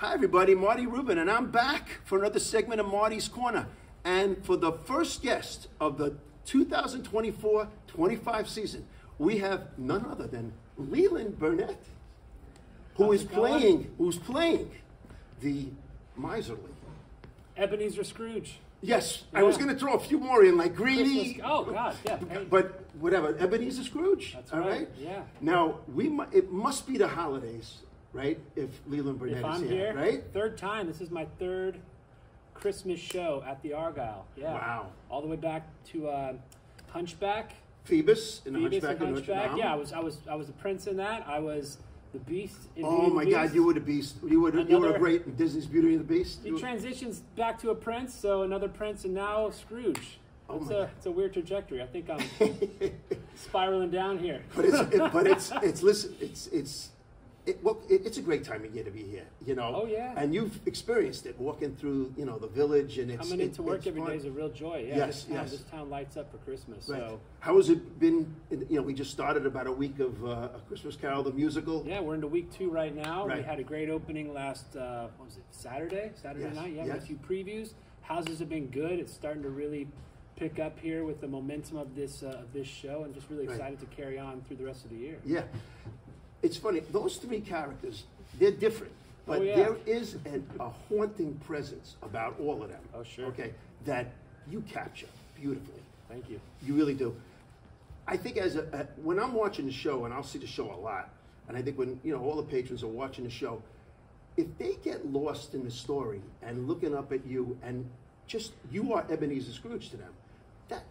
Hi everybody, Marty Rubin, and I'm back for another segment of Marty's Corner. And for the first guest of the 2024-25 season, we have none other than Leland Burnett, who's playing the miserly Ebenezer Scrooge. Yes, Yeah. I was going to throw a few more in, like greedy. Oh God, yeah. Hey. But whatever, Ebenezer Scrooge. That's all right. Yeah. Now it must be the holidays, right? If Leland Burnett If I'm is here, right? third time. This is my third Christmas show at the Argyle. Yeah. Wow. All the way back to Hunchback. Phoebus in the Phoebus Hunchback and of Notre Hunchback. Dame. Yeah, I was the prince in that. I was the beast in Oh my Beauty and the God, Beast. you were the beast. You were great in Disney's Beauty and the Beast. He transitions back to a prince, so another prince, and now Scrooge. Oh It's my God. it's a weird trajectory. I think I'm spiraling down here. But it's a great time of year to be here, you know. Oh, yeah. And you've experienced it walking through, you know, the village, and it's Coming into work every fun. day is a real joy. Yeah, Yes, this town lights up for Christmas. Right. So How has it been? You know, we just started about a week of A Christmas Carol, the musical. yeah, we're into week 2 right now. Right. We had a great opening last what was it, Saturday Yes, night. Yeah, we had yes. a few previews. Houses have been good. It's starting to really pick up here with the momentum of this show, and just really Right. excited to carry on through the rest of the year. Yeah. It's funny, those three characters, they're different, but Oh, yeah. there is a haunting presence about all of them. Oh, sure. Okay, that you capture beautifully. Thank you. You really do. I think when I'm watching the show, and I'll see the show a lot, and I think when, you know, all the patrons are watching the show, if they get lost in the story and looking up at you, and just you are Ebenezer Scrooge to them,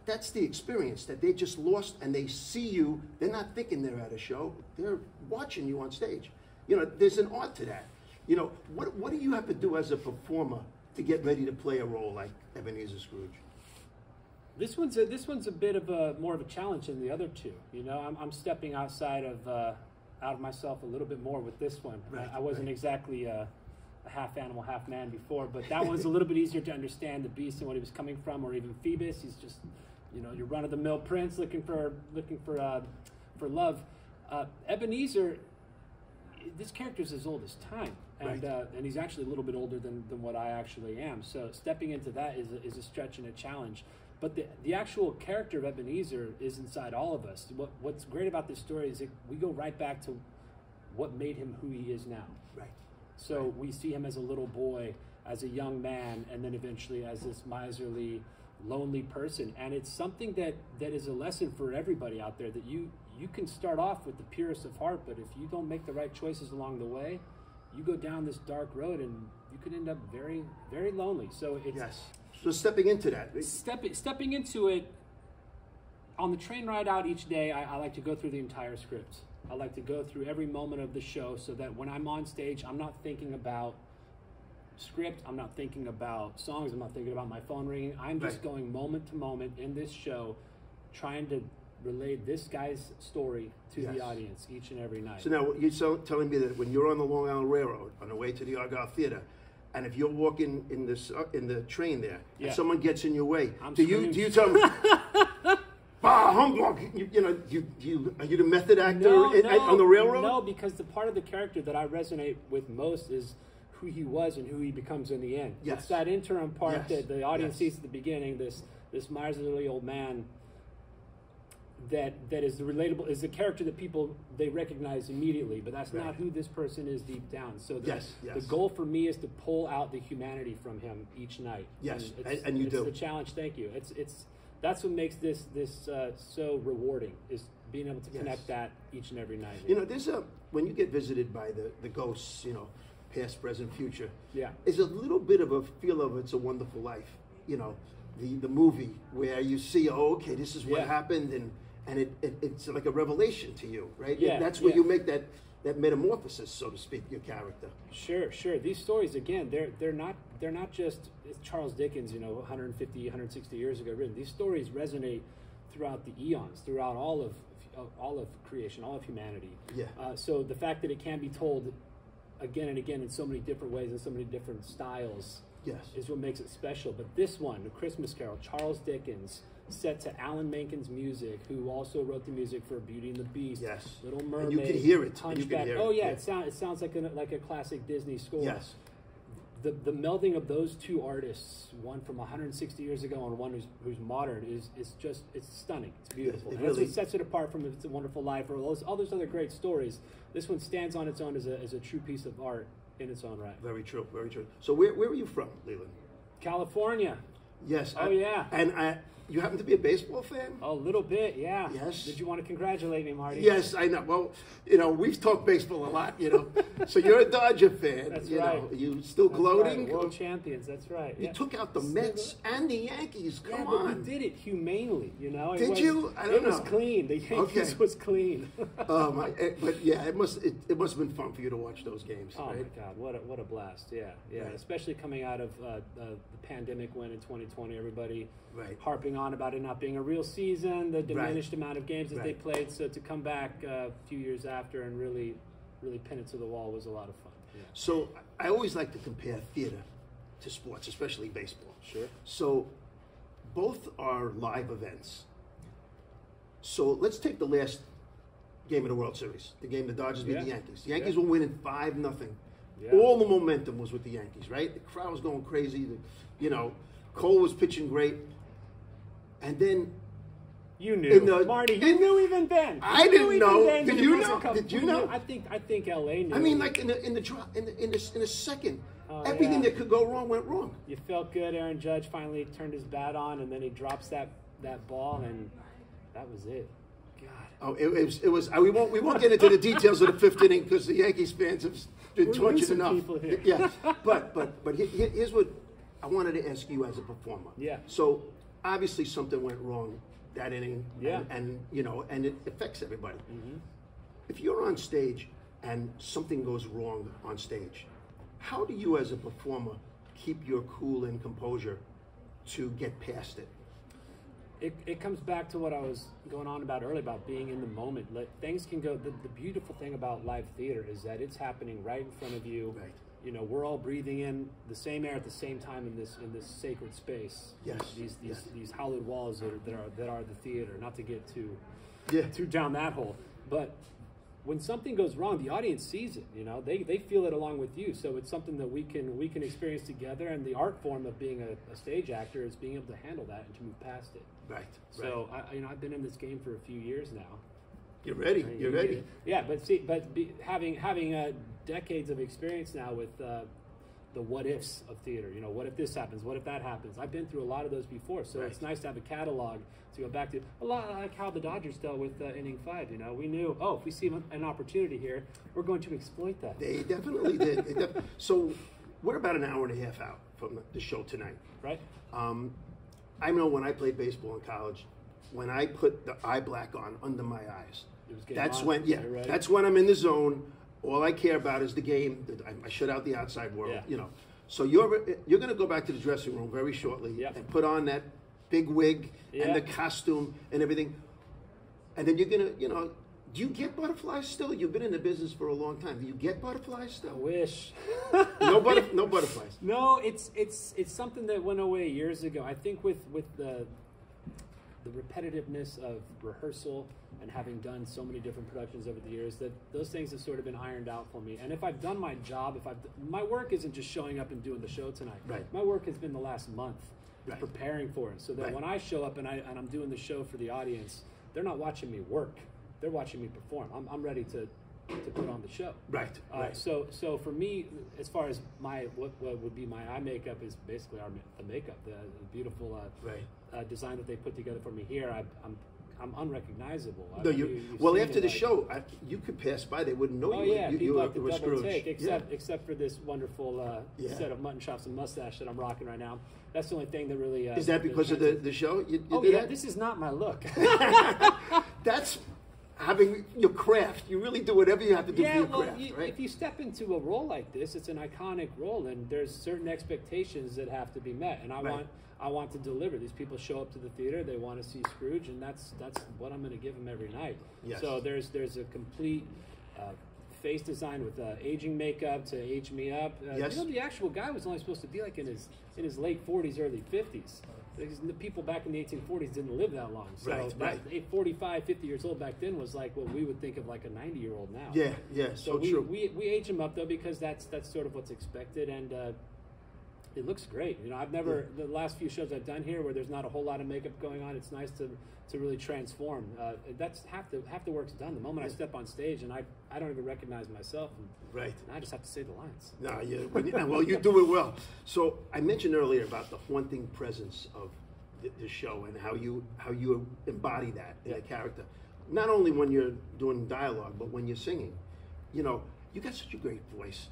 that's the experience, that they just lost and they see you. They're not thinking they're at a show, they're watching you on stage. You know, there's an art to that. You know, what do you have to do as a performer to get ready to play a role like Ebenezer Scrooge? This one's a bit of more of a challenge than the other two. You know, I'm stepping outside of out of myself a little bit more with this one. Right, I wasn't right. exactly a half animal, half man before, but that one's a little bit easier to understand the beast and what he was coming from, or even Phoebus. He's just, you know, your run-of-the-mill prince looking for love. Ebenezer, this character's as old as time, and Right. And he's actually a little bit older than what I actually am. So stepping into that is a stretch and a challenge. But the actual character of Ebenezer is inside all of us. What's great about this story is that we go right back to what made him who he is now. Right. So we see him as a little boy, as a young man, and then eventually as this miserly, lonely person. And it's something that is a lesson for everybody out there, that you can start off with the purest of heart, but if you don't make the right choices along the way, you go down this dark road and you could end up very, very lonely. So it's Yes. So stepping into that. stepping into it. On the train ride out each day, I like to go through the entire script. I like to go through every moment of the show so that when I'm on stage, I'm not thinking about script, I'm not thinking about songs, I'm not thinking about my phone ringing. I'm just Right. going moment to moment in this show, trying to relay this guy's story to Yes. the audience each and every night. So now you're telling me that when you're on the Long Island Railroad on the way to the Argyle Theater, and if you're walking in the train there, Yeah. and someone gets in your way, I'm do screaming. you tell them, "Bah, humbug"? Are you the method actor on the railroad? No, because the part of the character that I resonate with most is who he was and who he becomes in the end. Yes. It's that interim part Yes. that the audience Yes. sees at the beginning, this miserly old man that is the relatable, is the character that people, they recognize immediately, but that's Right. not who this person is deep down. So Yes, the yes. goal for me is to pull out the humanity from him each night. Yes, it's, and you it's do. the challenge. Thank you. That's what makes this so rewarding, is being able to connect Yes. that each and every night. You know, when you get visited by the ghosts, you know, past, present, future. Yeah. There's a little bit of a feel of It's a Wonderful Life. You know, the movie where you see, oh, okay, this is what Yeah. happened, and it's like a revelation to you, right? Yeah, That's where yeah. you make that metamorphosis, so to speak, your character. Sure. These stories, again, they're not just Charles Dickens, you know, 150, 160 years ago written. These stories resonate throughout the eons, throughout all of creation, all of humanity. Yeah. So the fact that it can be told again and again in so many different ways and so many different styles, Yes. is what makes it special. But this one, A Christmas Carol, Charles Dickens, set to Alan Menken's music, who also wrote the music for Beauty and the Beast, Yes. Little And Mermaid, you can hear it. You can Hunchback. hear it. Oh yeah, Yeah. it sounds like a classic Disney score. Yes. the melding of those two artists, one from 160 years ago and one who's modern, is just, it's stunning. It's beautiful. Yes, and that's what sets it apart from It's a Wonderful Life or all those other great stories. This one stands on its own as a true piece of art in its own right. Very true, very true. So where are you from, Leland? California. Yes. Yeah. And you happen to be a baseball fan? A little bit, yeah. Yes. Did you want to congratulate me, Marty? Yes, I know. Well, we've talked baseball a lot, So you're a Dodger fan. That's you right. know. You still gloating? Right. World champions, that's right. You took out the Mets and the Yankees. Come but on. we did it humanely, Did you? I don't know. It was clean. The Yankees was clean. But yeah, it must have been fun for you to watch those games. Oh right? my God, what a blast! Yeah. Right. Especially coming out of the pandemic when in 2020 everybody harping on about it not being a real season, the diminished amount of games that they played. So to come back a few years after and really pin it to the wall was a lot of fun. Yeah. So I always like to compare theater to sports, especially baseball. Sure. So both are live events. So let's take the last game of the World Series, the game the Dodgers beat the Yankees. The Yankees were winning 5-0. Yeah. All the momentum was with the Yankees, right? The crowd was going crazy. Cole was pitching great. And then you knew, Marty. You knew even then. I didn't know. Did you know? Did you know? I think LA knew. I mean, like in a second, everything that could go wrong went wrong. You felt good. Aaron Judge finally turned his bat on, and then he drops that ball, and that was it. God. Oh, it was. We won't get into the details of the fifth inning because the Yankees fans have been tortured enough. Yeah, but here's what I wanted to ask you as a performer. Yeah. So obviously something went wrong that inning. Yeah. And it affects everybody. Mm-hmm. If you're on stage and something goes wrong on stage, how do you as a performer keep your cool and composure to get past it? It comes back to what I was going on about earlier about being in the moment. Things can go. The beautiful thing about live theater is that it's happening right in front of you. Right. We're all breathing in the same air at the same time in this sacred space. Yes. These hallowed walls that are the theater. Not to get too down that hole, but when something goes wrong, the audience sees it. They feel it along with you. So it's something that we can experience together. And the art form of being a stage actor is being able to handle that and to move past it. Right. So I've been in this game for a few years now. You're ready. You're ready. Yeah, having decades of experience now with the what ifs of theater. What if this happens? What if that happens? I've been through a lot of those before. So it's nice to have a catalog to go back to. A lot like how the Dodgers dealt with inning 5. We knew, if we see an opportunity here, we're going to exploit that. They definitely did. So we're about an hour and a half out from the show tonight. Right. I know when I played baseball in college, when I put the eye black on under my eyes, that's when I'm in the zone. All I care about is the game. I shut out the outside world. Yeah. So you're going to go back to the dressing room very shortly and put on that big wig and the costume and everything, and then you're going to do you get butterflies still? You've been in the business for a long time. Do you get butterflies still? I wish. No butterflies. No, it's something that went away years ago. I think with the repetitiveness of rehearsal and having done so many different productions over the years, that those things have sort of been ironed out for me. And if I've done my job, my work isn't just showing up and doing the show tonight. Right. My work has been the last month preparing for it, so that when I show up and I'm doing the show for the audience, they're not watching me work. They're watching me perform. I'm ready to put on the show. Right. So for me, as far as what would be my eye makeup is basically the makeup, the beautiful design that they put together for me here. I'm unrecognizable. No, after the show, you could pass by; they wouldn't know you. Yeah, people like to double Scrooge. take, except for this wonderful set of mutton chops and mustache that I'm rocking right now. That's the only thing that really is that because of the show? You did that? This is not my look. That's having your craft. You really do whatever you have to do for your craft, right? If you step into a role like this, it's an iconic role, and there's certain expectations that have to be met. And I want to deliver. These people show up to the theater, they want to see Scrooge, and that's what I'm going to give them every night. Yes. So there's a complete face design with aging makeup to age me up. The actual guy was only supposed to be like in his late 40s, early 50s. The people back in the 1840s didn't live that long. So 45, 50 years old back then was like what we would think of like a 90-year-old now. Yeah, So true. We age them up though because that's sort of what's expected, and It looks great. You know, I've never, the last few shows I've done here where there's not a whole lot of makeup going on, it's nice to really transform. That's half the work's done. The moment I step on stage and I don't even recognize myself. And I just have to say the lines. No, yeah, well, you do it well. So I mentioned earlier about the haunting presence of the show and how you embody that in a character. Not only when you're doing dialogue, but when you're singing. You know, you got such a great voice.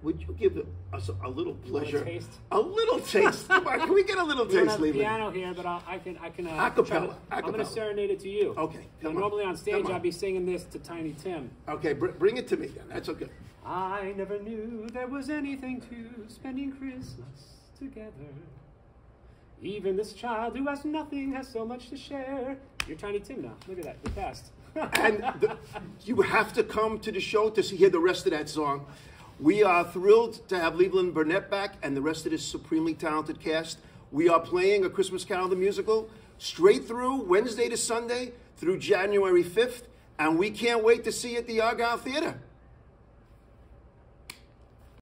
Would you give us a little pleasure? A little taste. Come on, can we get a little taste, Leland? Leland? Piano here, but I can. Acapella. I'm going to serenade it to you. Okay. Normally on stage, I'd be singing this to Tiny Tim. Okay, bring it to me then. That's okay. I never knew there was anything to spending Christmas together. Even this child who has nothing has so much to share. You're Tiny Tim now. Look at that. You're fast. And you have to come to the show to hear the rest of that song. We are thrilled to have Leland Burnett back and the rest of this supremely talented cast. We are playing A Christmas Carol the musical straight through Wednesday to Sunday through January 5th, and we can't wait to see you at the Argyle Theater.